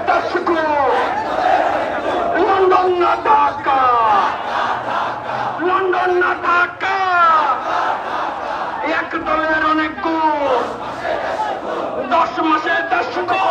দর্শকু London না Dhaka, London না ঢাকা, এক দলের অনেক গুণ, 10 মাসে 10 গুণ।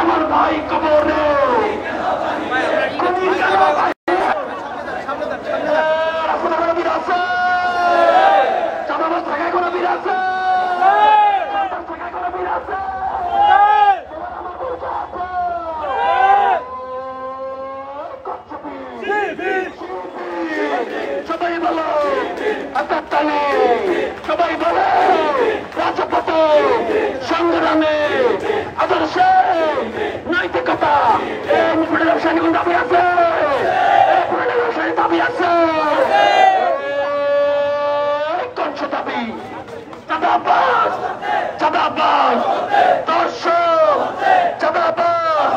আমার ভাই কবরে সবাই বলো সবাই বলো রাজপথে সংগ্রামে আদর্শে নৈতিকতা মুকুটের ব্যবসায়ী দাবি আছে, মুকুটের ব্যবসায়ী দাবি আছে, কঞ্চ দাবি চাঁদাবাজ চাঁদাবাজ দর্শক চাঁদাবাজ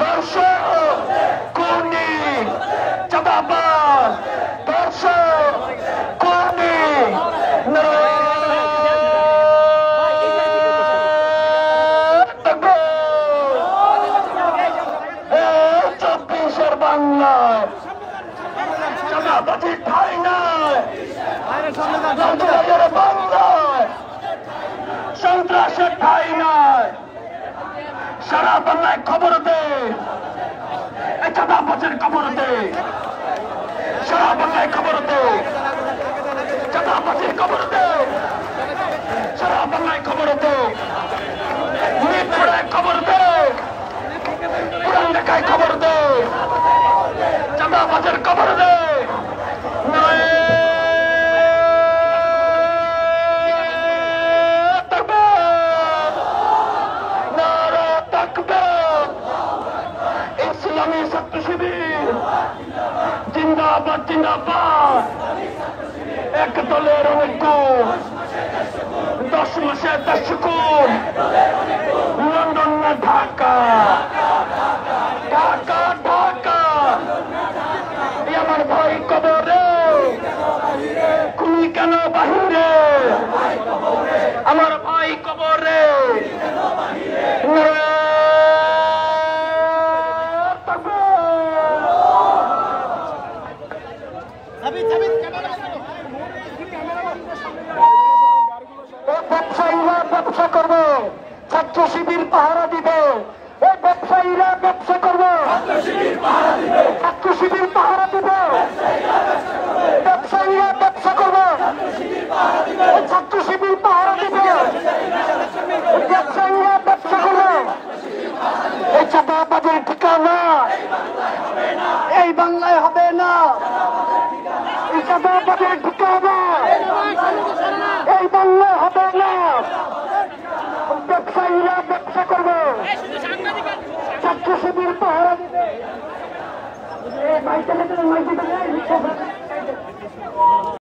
দর্শক খুনি চাঁদাবাজ দর্শক খুনি বাংলায় চাঁদাবাজি ঠাই নাই, বাংলায় সন্ত্রাসের ঠাই নাই। সারা বাংলায় খবর দে চাঁদাবাজের খবর দে, সারা বাংলায় খবর দে চাঁদাবাজের খবর দে, সারা বাংলায় খবর দে মিরপুরে খবর দে, পুরান ঢাকায় খবর দে চাঁদাবাজের খবর দে। ইসলামী ছাত্র শিবির জিন্দাবাদ জিন্দাবাদ, এক দলের অনেক গুণ, 10 মাসে 10 গুণ, লন্ডন না ঢাকা, ঢাকা ঢাকা, আমার ভাই কবরে ব্যবসায়ীরা ব্যবসা করবে, ছাত্র শিবির পাহারা দিবে। এই ব্যবসায়ীরা ব্যবসা করবে, ছাত্র শিবির পাহারা দিবে। ব্যবসায়ীরা ব্যবসা করবে, ছাত্র শিবির পাহারা দিবে। ব্যবসায়ীরা ব্যবসা করবে, এই চাঁদাবাজের ঠিকানা এই বাংলায় হবে না। এই চাঁদাবাজের ঠিকানা এই বাংলায় হবে না। ব্যবসায়ীরা ব্যবসা করবে, ছাত্র শিবির পাহারা দিবে।